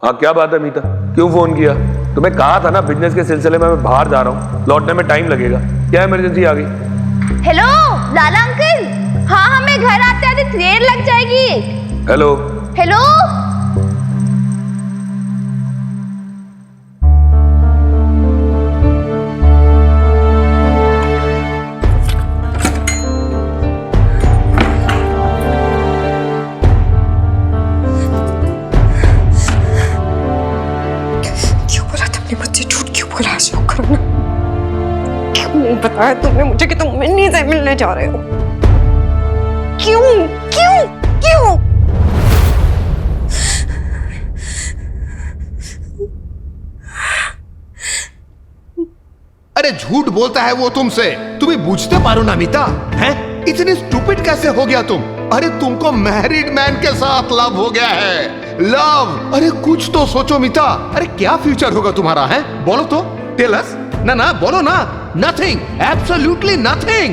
हाँ क्या बात है मीता, क्यों फोन किया? तुम्हें कहा था ना बिजनेस के सिलसिले में मैं बाहर जा रहा हूँ, लौटने में टाइम लगेगा। क्या इमरजेंसी आ गई? हेलो लाला अंकल, हाँ हमें घर आते आते देर लग जाएगी। हेलो हेलो नहीं बताया तुमने मुझे कि तुम मिन्नी से मिलने जा रहे हो? क्यों क्यों क्यों? अरे झूठ बोलता है वो तुमसे, तुम्हें बूझते पारो ना मीता, हैं? इतनी स्टूपिड कैसे हो गया तुम? अरे तुमको मैरिड मैन के साथ लव हो गया है, लव। अरे कुछ तो सोचो मीता, अरे क्या फ्यूचर होगा तुम्हारा, है? बोलो तो, टेल अस। ना बोलो ना। Nothing, absolutely nothing.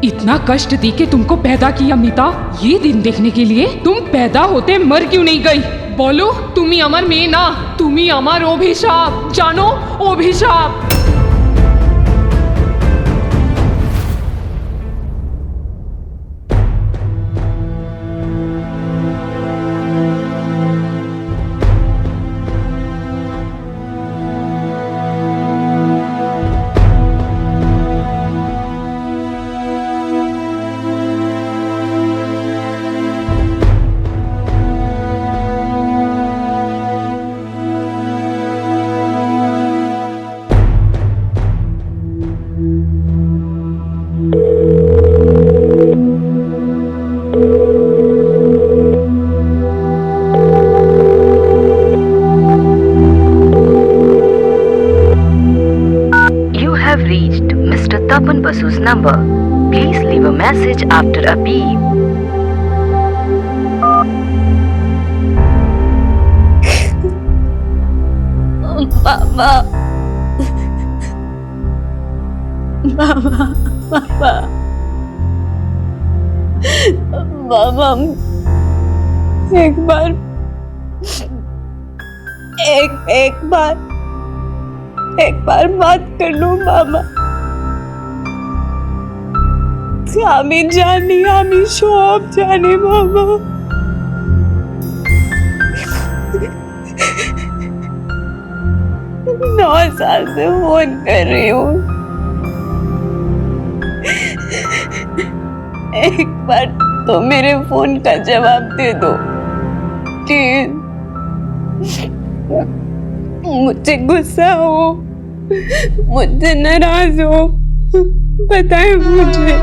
इतना कष्ट दी के तुमको पैदा किया मीता, ये दिन देखने के लिए तुम पैदा होते मर क्यों नहीं गई? बोलो, तुम्ही আমার মেয়ে না, তুমি আমার অভিশাপ, জানো অভিশাপ। Tapan Basu's number. Please leave a message after a beep. Mama. Mama. Mama. Mama. एक बार बात कर लो मामा। আমি জানি, আমি সব জানি বাবা। 9 साल से फोन कर रही हूँ, एक बार तो मेरे फोन का जवाब दे दो प्लीज। मुझे गुस्सा हो, मुझसे नाराज हो, बताए मुझे।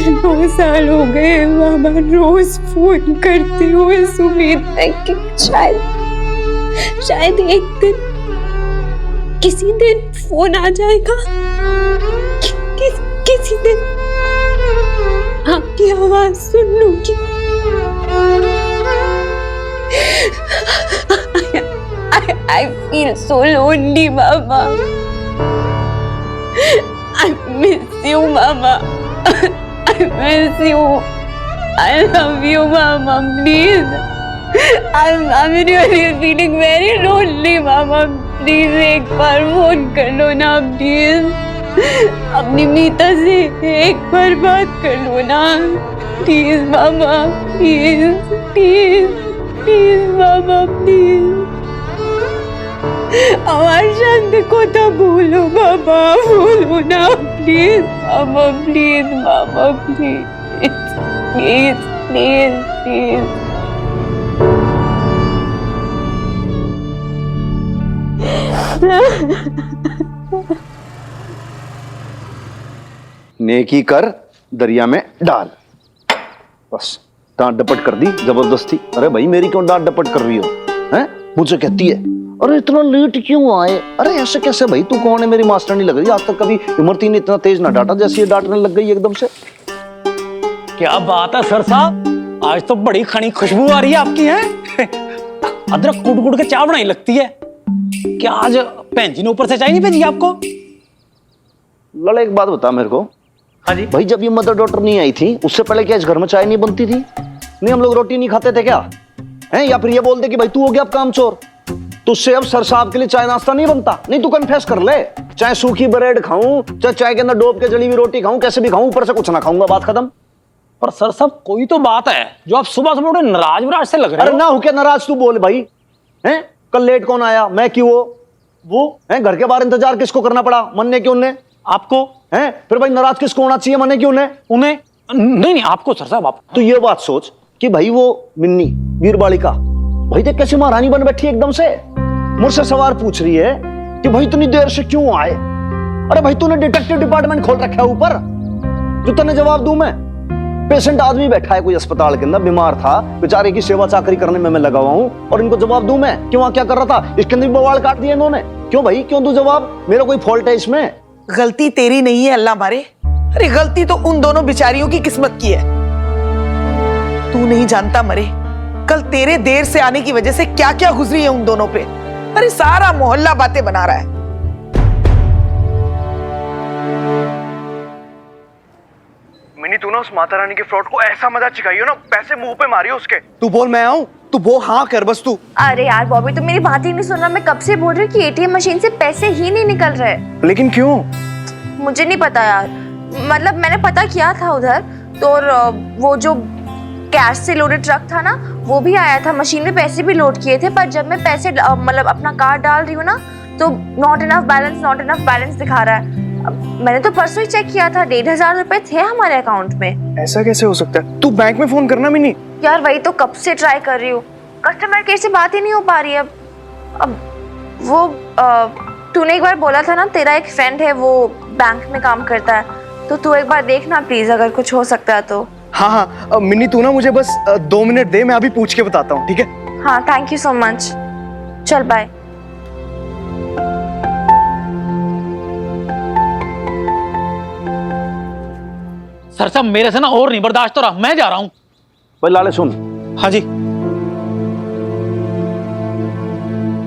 9 साल हो गए मामा, रोज फोन करती हूँ इस उम्मीद में कि शायद एक दिन, किसी दिन फोन आ जाएगा, किसी दिन आपकी आवाज सुन लूंगी। I feel so lonely, Mama. I miss you, Mama. I miss you. I love you, Mama. Please. I'm really feeling very lonely, Mama. Please एक बार फोन कर लो ना, please. अपनी मीता से एक बार बात कर लो ना, please, Mama. Please, please, please, Mama. Please. আমার শান্তি কথা বলো বাবা, বলো না প্লিজ মামা, প্লিজ মামা, প্লিজ প্লিজ প্লিজ প্লিজ। नेकी कर दरिया में डाल, बस डांट डपट कर दी जबरदस्ती। अरे भाई मेरी क्यों डांट डपट कर रही हो, हैं? मुझे कहती है अरे इतना लेट क्यों आए? अरे ऐसे कैसे भाई, तू कौन है? मेरी मास्टर नहीं लग रही, आज तक कभी इमरती ने इतना तेज ना डांटा जैसे ये डांटने लग गई एकदम से। क्या बात है सर साहब, आज तो बड़ी खनी खुशबू आ रही है आपकी, है? अदरक कूट कूट के चाय बनाई लगती है। क्या आज भैन जी ने ऊपर से चाय नहीं भेजी आपको? लड़ा एक बात बता मेरे को। हाँ जी भाई, जब ये मदर डॉटर नहीं आई थी उससे पहले क्या इस घर में चाय नहीं बनती थी? नहीं हम लोग रोटी नहीं खाते थे क्या? हैं, या फिर ये बोल दे कि भाई तू हो गया अब काम चोर। तुझसे अब सर साहब के लिए चाय नाश्ता नहीं बनता। नहीं तू कन्फेस कर ले, चाहे सूखी ब्रेड खाऊं, चाहे चाय के अंदर डोब के जली हुई रोटी खाऊं, कैसे भी खाऊं, ऊपर से कुछ ना खाऊंगा, बात खत्म। पर सर साहब कोई तो बात है जो आप सुबह सुबह बड़े नाराज वराज से लग रहे अरे हो। ना हो क्या नाराज, तू बोल भाई। हैं, कल लेट कौन आया, मैं क्यों हो, वो हैं, घर के बाहर इंतजार किसको करना पड़ा, मन्ने क्यों ने आपको हैं, फिर भाई नाराज किसको होना चाहिए, मन्ने क्यों ने, उन्हें नहीं आपको सर साहब आप। तो ये बात सोच कि भाई वो मिन्नी वीर बालिका भाई देख कैसी महारानी बन बैठी एकदम से, मुझसे सवाल पूछ रही है कि भाई इतनी देर से क्यों आए। अरे भाई तूने डिटेक्टिव डिपार्टमेंट खोल रखा है ऊपर, जो तने जवाब दूं मैं। पेशेंट आदमी बैठा है कोई अस्पताल के अंदर, बीमार था बेचारे की सेवा चाकरी करने में मैं लगा हुआ हूं, और इनको जवाब दूं मैं कि वहां क्या कर रहा था, इसके अंदर बवाल काट दिया इन्होंने। क्यों भाई, क्यों दूं जवाब, मेरा कोई फॉल्ट है इसमें? गलती तेरी नहीं है अल्लाह मारे, अरे गलती तो उन दोनों बेचारियों की किस्मत की है। तू नहीं जानता मरे, कल तेरे देर से आने की वजह से क्या क्या गुजरी है उन दोनों पे। अरे सारा मोहल्ला बातें बना रहा है। मिनी तू ना उस माता रानी के फ्रॉड को ऐसा मजा चिखाइयो ना, पैसे मुंह पे मारियो उसके। तू बोल मैं आऊं, तू वो हाँ कर बस तू। अरे यार बॉबी तुम मेरी बात ही नहीं सुन रहा। मैं कब से बोल रही हूँ कि एटीएम मशीन से पैसे ही नहीं निकल रहे। लेकिन क्यों? मुझे नहीं पता यार, मतलब मैंने पता किया था उधर तो, और वो जो कैश से लोडेड ट्रक था ना वो भी आया था, मशीन में पैसे भी लोड किए थे, पर जब मैं पैसे मतलब अपना कार्ड डाल रही हूँ ना तो नॉट इनफ बैलेंस दिखा रहा है। मैंने तो परसों ही चेक किया था, 1500 रुपए थे हमारे अकाउंट में। ऐसा कैसे हो सकता है? तू बैंक में फोन करना भी नहीं। यार वही तो कब से ट्राई कर रही हूँ, कस्टमर केयर से बात ही नहीं हो पा रही है। अब वो तूने एक बार बोला था ना तेरा एक फ्रेंड है वो बैंक में काम करता है, तो तू एक बार देखना प्लीज, अगर कुछ हो सकता है तो। हाँ हाँ मिन्नी तू ना मुझे बस 2 मिनट दे, मैं अभी पूछ के बताता हूँ, ठीक है? हाँ थैंक यू सो मच, चल बाय। सर साहब मेरे से ना और नहीं बर्दाश्त हो रहा, मैं जा रहा हूँ। भाई लाले सुन। हाँ जी।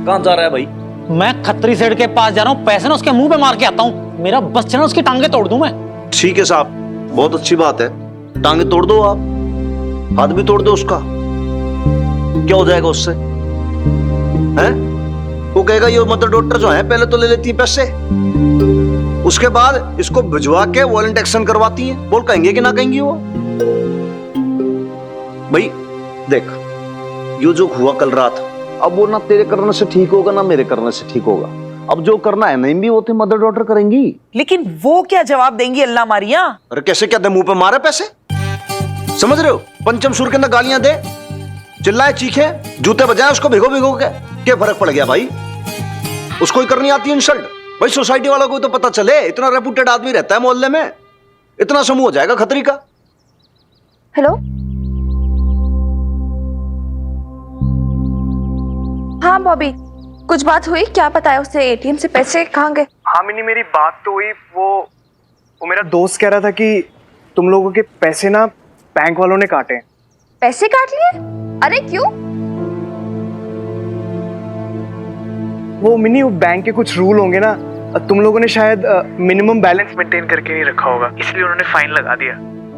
कहाँ जा रहा है भाई? मैं खत्री सेठ के पास जा रहा हूँ, पैसे ना उसके मुंह पे मार के आता हूँ, मेरा बस चला उसकी टांगे तोड़ दूं मैं। ठीक है साहब, बहुत अच्छी बात है, टांगे तोड़ दो आप, हाथ भी तोड़ दो उसका, क्या हो जाएगा उससे? हैं? वो कहेगा ये मदर डॉक्टर जो है पहले तो ले लेती है पैसे, उसके बाद इसको भिजवा के वारंट एक्शन करवाती है, बोल कहेंगे कि ना कहेंगी वो? भाई देख, ये जो हुआ कल रात, अब वो ना तेरे करने से ठीक होगा ना मेरे करने से ठीक होगा। अब जो करना है नहीं भी होते मदर डॉटर करेंगी। लेकिन वो क्या जवाब देंगी अल्लाह मारिया? अरे कैसे, क्या दे मुंह पे मारे पैसे, समझ रहे हो? पंचम सुर के अंदर गालियां दे, चिल्लाए चीखे, जूते बजाए उसको भिगो भिगो के, क्या फर्क पड़ गया भाई? उसको ही करनी आती है इंसल्ट। भाई सोसाइटी वालों को तो पता चले, इतना रेपुटेड आदमी रहता है मोहल्ले में, इतना समूह हो जाएगा खतरी का। हेलो, हाँ बॉबी कुछ बात हुई? क्या पता है उससे एटीएम से पैसे कहाँ गए? हाँ मिनी मेरी बात तो हुई, वो मेरा दोस्त कह रहा था कि तुम लोगों के पैसे ना बैंक वालों ने काटे। पैसे काट लिए? अरे क्यों? वो मिनी वो बैंक के कुछ रूल होंगे ना, तुम लोगों ने शायद मिनिमम बैलेंस मेंटेन करके नहीं रखा होगा, इसलिए उन्होंने फाइन लगा दिया।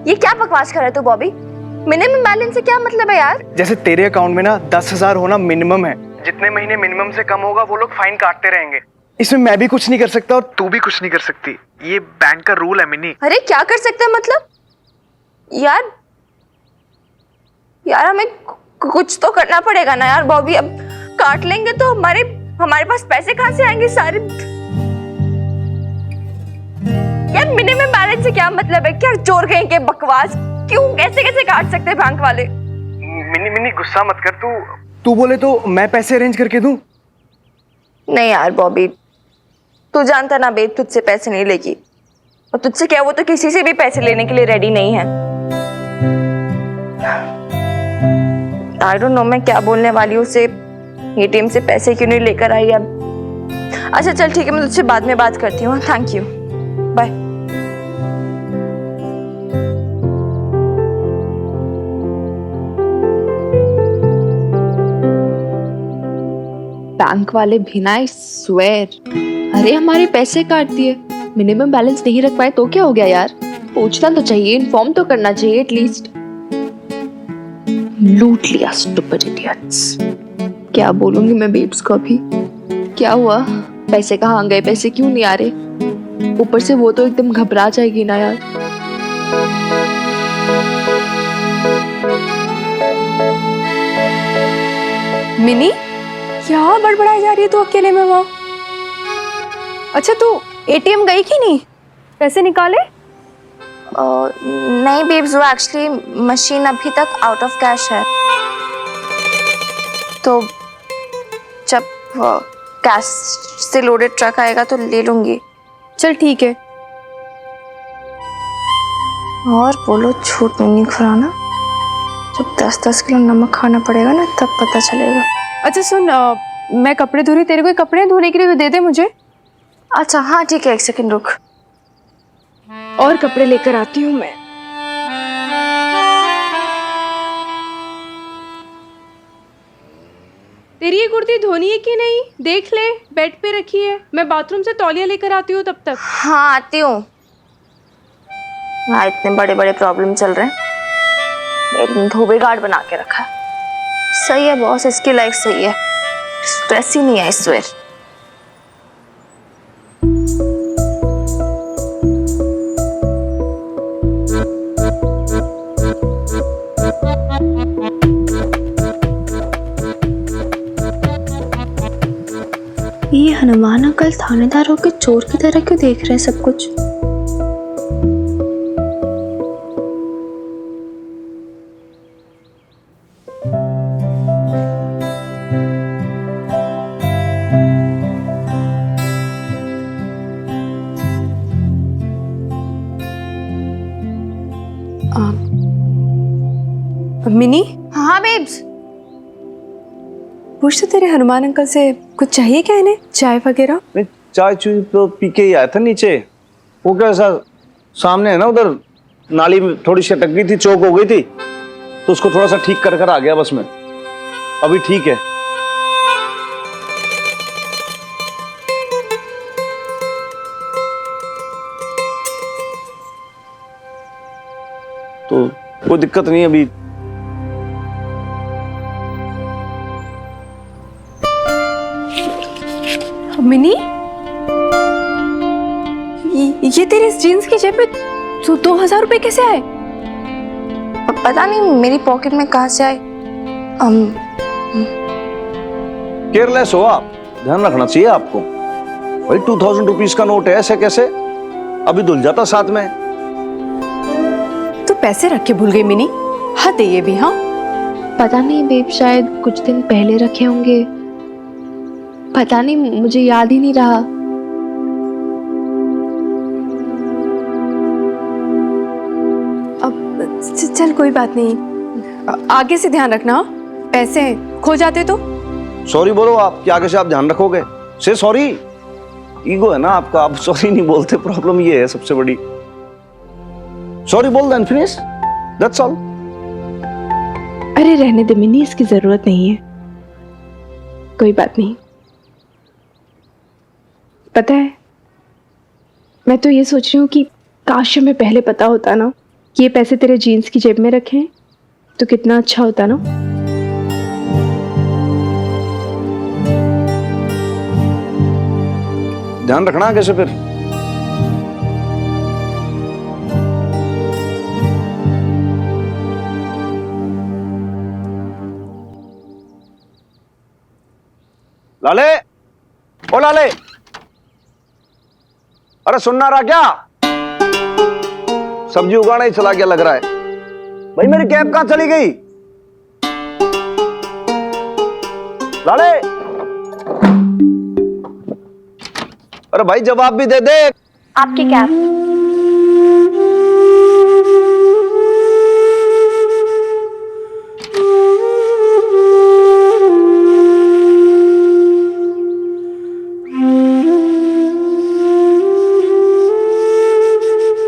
ये क्या बकवास कर रहा है तू बॉबी? मिनिमम बैलेंस से क्या मतलब है यार? जैसे तेरे अकाउंट में ना 10,000 होना मिनिमम है, जितने महीने मिनिमम से कम होगा वो लोग फाइन काटते रहेंगे। इसमें मैं भी कुछ नहीं कर सकता और तू भी कुछ नहीं कर सकती, ये बैंक का रूल है मिनी। अरे क्या कर सकते हैं मतलब? यार हमें कुछ तो करना पड़ेगा ना यार बॉबी। अब काट लेंगे तो हमारे पास पैसे कहाँ से आएंगे सारे? यार मिनिमम बैलेंस से क्या मतलब है? क्या चोर कहीं के बकवास? क्यों कैसे काट सकते हैं बैंक वाले? मिनी गुस्सा मत कर, तू बोले तो मैं पैसे अरेंज करके दूं। नहीं यार बॉबी, तू जानता ना बे, तुझसे पैसे नहीं लेगी, और तुझसे क्या वो तो किसी से भी पैसे लेने के लिए रेडी नहीं है। आई डोंट नो मैं क्या बोलने वाली हूँ उसे, एटीएम से पैसे क्यों नहीं लेकर आई अब। अच्छा चल ठीक है, मैं तुझसे बाद में बात करती हूँ। Thank you, bye. बैंक वाले भी ना, आई स्वेयर। अरे हमारे पैसे काट दिए, मिनिमम बैलेंस नहीं रख पाए तो क्या हो गया यार? पूछना तो चाहिए, इन्फॉर्म तो करना चाहिए एटलीस्ट। लूट लिया स्टूपिड इडियट्स। क्या बोलूंगी मैं बेब्स को अभी? क्या हुआ? पैसे कहाँ गए? पैसे क्यों नहीं आ रहे? ऊपर से वो तो एकदम घबरा जाएगी ना यार। मिनी, क्या बड़बड़ाई जा रही है तू अकेले में वहाँ? अच्छा तू एटीएम गई कि नहीं? पैसे निकाले? नहीं बेब्स, वो एक्चुअली मशीन अभी तक आउट ऑफ कैश है, तो जब कैश से लोडेड ट्रक आएगा तो ले लूंगी। चल ठीक है। और बोलो झूठ नहीं खुराना, जब 10-10 किलो नमक खाना पड़ेगा ना तब पता चलेगा। अच्छा सुन, मैं कपड़े धो रही, तेरे को कपड़े धोने के लिए तो दे दे मुझे। अच्छा हाँ ठीक है, 1 सेकंड रुक। और कपड़े लेकर आती हूँ मैं। तेरी ये कुर्ती धोनी है कि नहीं? देख ले, बेड पे रखी है। मैं बाथरूम से तौलिया लेकर आती हूँ तब तक। हाँ आती हूँ। वहाँ इतने बड़े बड़े प्रॉब्लम चल रहे हैं, एक धोबी गार्ड बना के रखा है। सही है बॉस, इसकी लाइफ सही है, स्ट्रेस ही नहीं है इस वेर। ये हनुमान अंकल थानेदारों के चोर की तरह क्यों देख रहे हैं सब कुछ? मिनी, हाँ बेब्स। पूछ तो तेरे हनुमान अंकल से कुछ चाहिए क्या इन्हें? चाय वगैरह? मैं चाय चुई तो पी के ही आया था नीचे। वो कैसा सामने है ना, उधर नाली में थोड़ी सी अटक गई थी, चौक हो गई थी, तो उसको थोड़ा सा ठीक कर आ गया बस में। अभी ठीक है। तो कोई दिक्कत नहीं अभी। मिनी, ये तेरे इस जीन्स की जेब में 2000 रुपए कैसे आए? पता नहीं मेरी पॉकेट में कहाँ से आए। केयरलेस हो आप, ध्यान रखना चाहिए आपको। भाई 2000 रुपीज का नोट है, ऐसे कैसे? अभी धुल जाता साथ में। तू पैसे रख के भूल गई मिनी, हद है ये भी। हाँ पता नहीं बेब, शायद कुछ दिन पहले रखे होंगे, पता नहीं, मुझे याद ही नहीं रहा। अब चल कोई बात नहीं, आगे से ध्यान रखना। पैसे खो जाते तो? सॉरी बोलो आप, कि आगे से आप ध्यान रखोगे। से सॉरी, ईगो है ना आपका, आप सॉरी नहीं बोलते। प्रॉब्लम ये है सबसे बड़ी। सॉरी बोल देन फिनिश, दैट्स ऑल। अरे रहने दे मिनी, इसकी जरूरत नहीं है, कोई बात नहीं। पता है, मैं तो ये सोच रही हूँ कि काश हमें पहले पता होता ना कि ये पैसे तेरे जीन्स की जेब में रखे हैं, तो कितना अच्छा होता ना। ध्यान रखना आगे से फिर। लाले, ओ लाले, अरे सुनना रहा क्या? सब्जी उगाना ही चला गया लग रहा है। भाई मेरी कैब कहां चली गई? लाले, अरे भाई जवाब भी दे दे। आपकी कैब।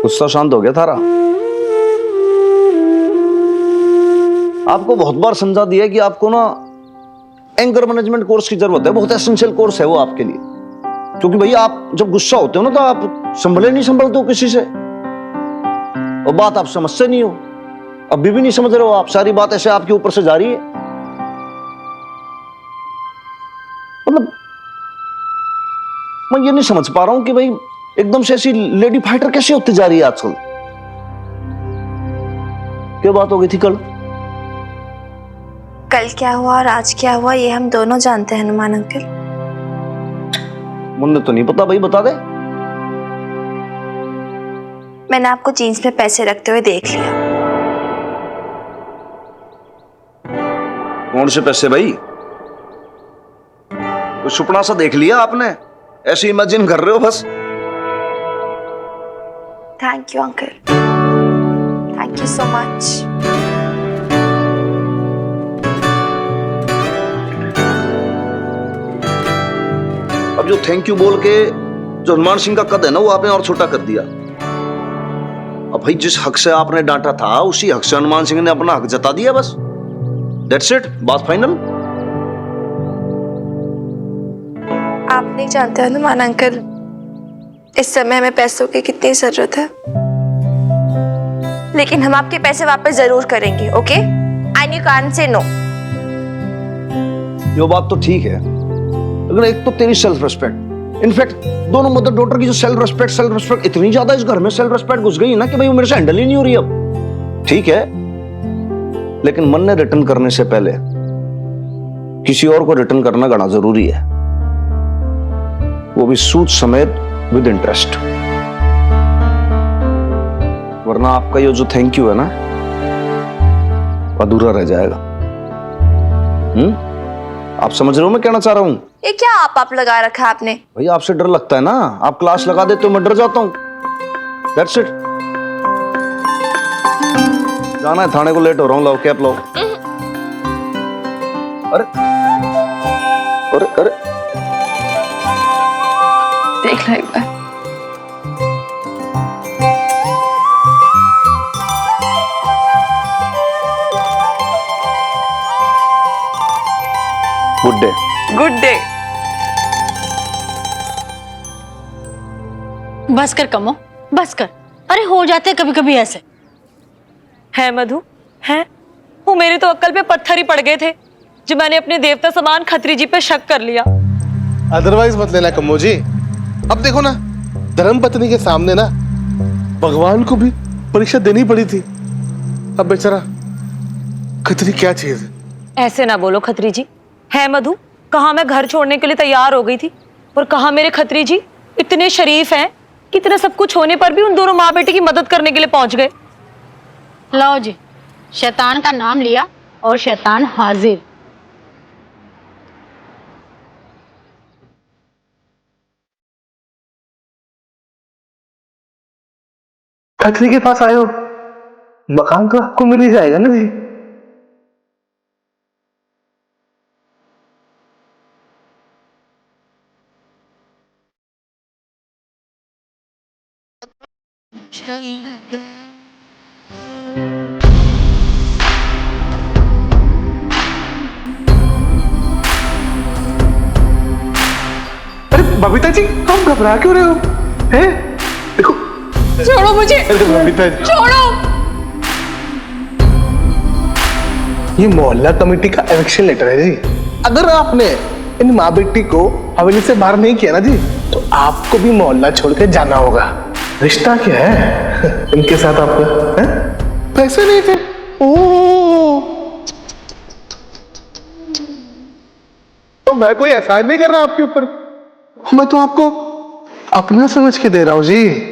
गुस्सा शांत हो गया थारा? आपको बहुत बार समझा दिया कि आपको ना एंगर मैनेजमेंट कोर्स की जरूरत है, बहुत एसेंशियल कोर्स है वो आपके लिए। क्योंकि भैया आप जब गुस्सा होते हो ना, तो आप संभले नहीं संभलते हो किसी से, और बात आप समझते नहीं हो। अभी भी नहीं समझ रहे हो आप? सारी बात ऐसे आपके ऊपर से जा रही है। मतलब मैं ये नहीं समझ पा रहा हूं कि भाई एकदम से ऐसी लेडी फाइटर कैसे होती जा रही है आजकल। क्या बात हो गई थी कल? कल क्या हुआ और आज क्या हुआ ये हम दोनों जानते हैं हनुमान अंकल। मुझे तो नहीं पता भाई, बता दे। मैंने आपको जीन्स में पैसे रखते हुए देख लिया। कौन से पैसे भाई? कोई सुपना सा देख लिया आपने? ऐसे इमेजिन कर रहे हो बस। Thank you uncle, thank you so much. अब जो थैंक यू बोल के जो हनुमान सिंह का कद है ना वो आपने और छोटा कर दिया। अब भाई जिस हक से आपने डांटा था उसी हक से हनुमान सिंह ने अपना हक जता दिया, बस दैट्स इट, बात फाइनल। आप नहीं जानते हनुमान अंकल इस समय हमें पैसों की कितनी जरूरत है, लेकिन हम आपके पैसे वापस जरूर करेंगे, okay? And you can't say no. ये बात तो ठीक है, लेकिन एक तो तेरी सेल्फ रिस्पेक्ट, इनफैक्ट दोनों मदर डॉटर की जो सेल्फ रिस्पेक्ट इतनी ज्यादा इस घर में सेल्फ रिस्पेक्ट घुस गई ना कि भाई वो मेरे से हैंडल ही नहीं हो रही अब। ठीक है, लेकिन मन ने रिटर्न करने से पहले किसी और को रिटर्न करना गणा जरूरी है, वो भी सूद समेत विद इंटरेस्ट, वरना आपका ये जो थैंक यू है ना अधूरा रह जाएगा। आप समझ रहे हो मैं कहना चाह रहा हूं? ये क्या आप लगा रखा है आपने? भाई आपसे डर लगता है ना, आप क्लास लगा देते हो मैं डर जाता हूं, दैट्स इट। जाना है थाने को, लेट हो रहा हूं, लाओ कैप लाओ। अरे अरे अरे देख लो एक बार। Good day. Good day. बस कर कमो, बस कर। अरे हो जाते कभी कभी ऐसे। है मधु, है वो मेरी तो अक्ल पे पत्थर ही पड़ गए थे जो मैंने अपने देवता समान खत्री जी पे शक कर लिया। अदरवाइज मत लेना कम्मो जी। अब देखो ना, धर्म पत्नी के सामने ना भगवान को भी परीक्षा देनी पड़ी थी। अब बेचारा खत्री क्या चीज है। ऐसे ना बोलो खत्री जी। है मधु, कहा मैं घर छोड़ने के लिए तैयार हो गई थी और कहा मेरे खत्री जी इतने शरीफ हैं कि इतना सब कुछ होने पर भी उन दोनों माँ बेटे की मदद करने के लिए पहुंच गए। लो जी, शैतान का नाम लिया और शैतान हाजिर। खत्री के पास आए हो, मकान तो आपको मिल ही जाएगा ना जी। अरे बबीता जी, आप घबरा क्यों रहे हो? हैं? देखो, छोड़ो मुझे, अरे बबीता जी, छोड़ो। ये मोहल्ला कमेटी का इलेक्शन लेटर है जी। अगर आपने इन माँ बेटी को हवेली से बाहर नहीं किया ना जी, तो आपको भी मोहल्ला छोड़ के जाना होगा। रिश्ता क्या है इनके साथ आपका? है? पैसे नहीं थे। ओ, तो मैं कोई एहसान नहीं कर रहा आपके ऊपर, मैं तो आपको अपना समझ के दे रहा हूं जी।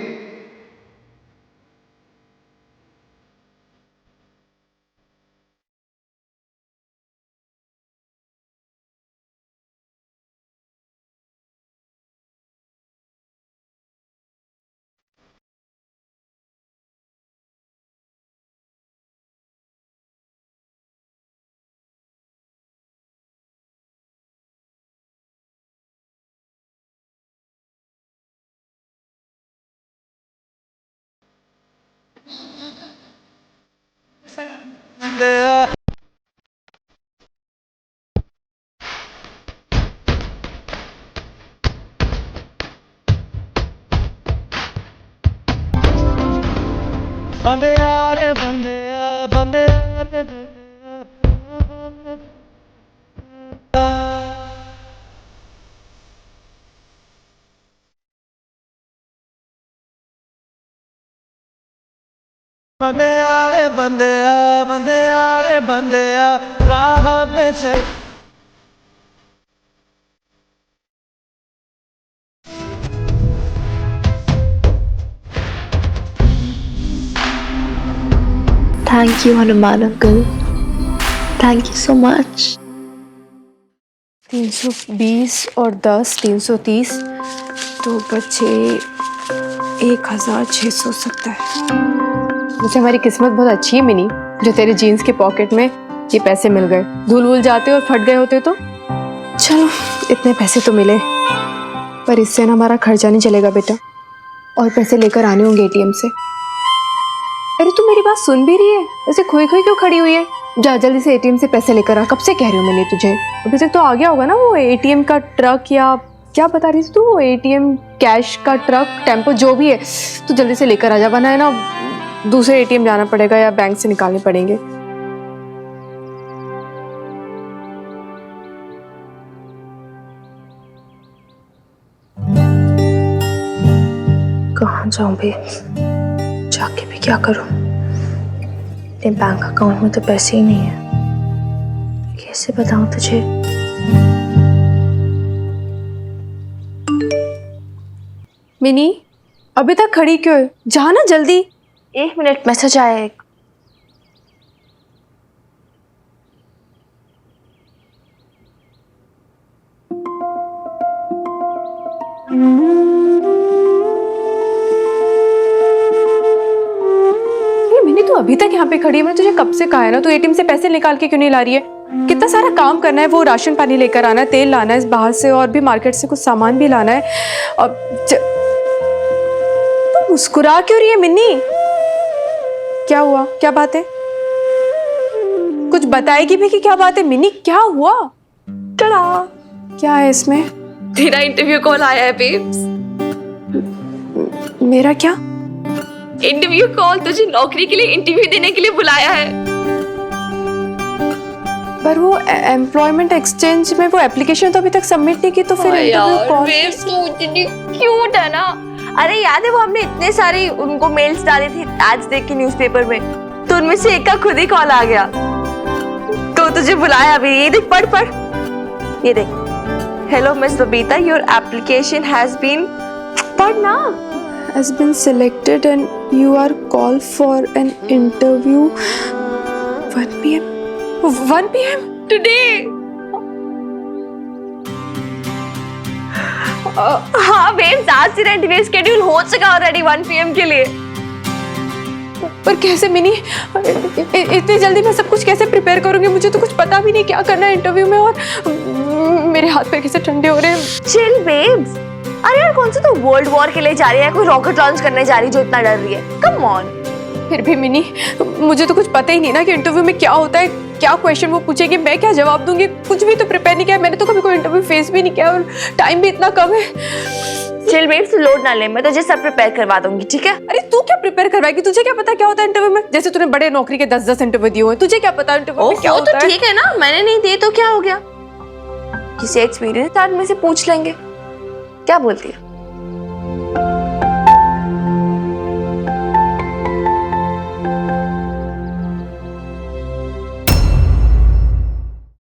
बंदे यार बंदे thank you Hanuman uncle, thank you so much. 320 और 10 330, 2 बचे 1670। मुझे हमारी किस्मत बहुत अच्छी है मिनी, जो तेरे जीन्स के पॉकेट में ये पैसे मिल गए। धूल वूल जाते और फट गए होते तो चलो, इतने पैसे तो मिले, पर इससे ना हमारा खर्चा नहीं चलेगा बेटा, और पैसे लेकर आने होंगे एटीएम से। अरे तू मेरी बात सुन भी रही है? ऐसे खोई खोई क्यों खड़ी हुई है? जा जल्दी से एटीएम से पैसे लेकर आ। कब से कह रही हूँ मैंने तुझे, अभी तक तो आ गया होगा ना वो एटीएम का ट्रक, या क्या बता रही थी तू, वो एटीएम कैश का ट्रक, टेम्पो, जो भी है, तू जल्दी से लेकर आ जा, वरना है ना दूसरे एटीएम जाना पड़ेगा या बैंक से निकालने पड़ेंगे। कहाँ जाऊं भी, जाके भी क्या करूं? मेरे बैंक अकाउंट में तो पैसे ही नहीं है, कैसे बताऊं तुझे? मिनी, अभी तक खड़ी क्यों है? जा ना जल्दी। 1 मिनट, मैसेज आया एक। मिनी, तू अभी तक यहाँ पे खड़ी है? मैंने तुझे कब से कहा है ना, तू एटीएम से पैसे निकाल के क्यों नहीं ला रही है? कितना सारा काम करना है, वो राशन पानी लेकर आना है, तेल लाना है बाहर से, और भी मार्केट से कुछ सामान भी लाना है। और तू मुस्कुरा क्यों रही है मिन्नी? क्या हुआ? क्या बात है? कुछ बताएगी भी कि क्या बात है? मिन्नी क्या हुआ? टड़ा, क्या है इसमें? तेरा इंटरव्यू कॉल आया है बेब्स। मेरा क्या इंटरव्यू कॉल? तुझे नौकरी के लिए इंटरव्यू देने के लिए बुलाया है। पर वो एम्प्लॉयमेंट एक्सचेंज में वो एप्लीकेशन तो अभी तक सबमिट नहीं की, तो फिर इंटरव्यू कॉल? बेब्स तू इतनी क्यूट है ना। अरे याद है वो हमने इतने सारे उनको मेल्स डाले थे आज देख के न्यूज़पेपर में, तो उनमें से एक का खुद ही कॉल आ गया, तो तुझे बुलाया अभी। ये देख, पढ़ पढ़, ये देख। Hello miss Babita, your application has been, पढ़ ना, has been selected and you are called for an interview 1 PM 1 PM today। हाँ बेब्स, आज तेरा इंटरव्यू शेड्यूल हो चुका ऑलरेडी 1 PM के लिए। पर कैसे मिनी, इतनी जल्दी मैं सब कुछ कैसे प्रिपेयर करूंगी? मुझे तो कुछ पता भी नहीं क्या करना है इंटरव्यू में, और मेरे हाथ पैर कैसे ठंडे हो रहे हैं। Chill babes. अरे यार, कौन सा तो वर्ल्ड वॉर के लिए जा रही है, कोई रॉकेट लॉन्च करने जा रही है जो इतना डर रही है? Come on. फिर भी मिनी, मुझे तो कुछ पता ही नहीं ना कि इंटरव्यू में क्या होता है, क्या क्वेश्चन वो पूछेगी, मैं क्या जवाब दूंगी, कुछ भी तो प्रिपेयर नहीं किया मैंने, तो कभी कोई इंटरव्यू फेस भी नहीं किया, और टाइम भी इतना कम है। चिल बेब्स, लोड ना ले, मैं तुझे सब प्रिपेयर करवा दूंगी, ठीक है? अरे तू क्या प्रिपेयर करवाएगी? तुझे क्या पता क्या होता है इंटरव्यू में? जैसे तूने बड़े नौकरी के 10-10 इंटरव्यू दिए हुए, तुझे क्या पता इंटरव्यू में क्या होता है? तो ठीक है ना, मैंने नहीं दिए तो क्या हो गया, किसी एक्सपीरियंस आदमी से पूछ लेंगे। क्या बोलती है?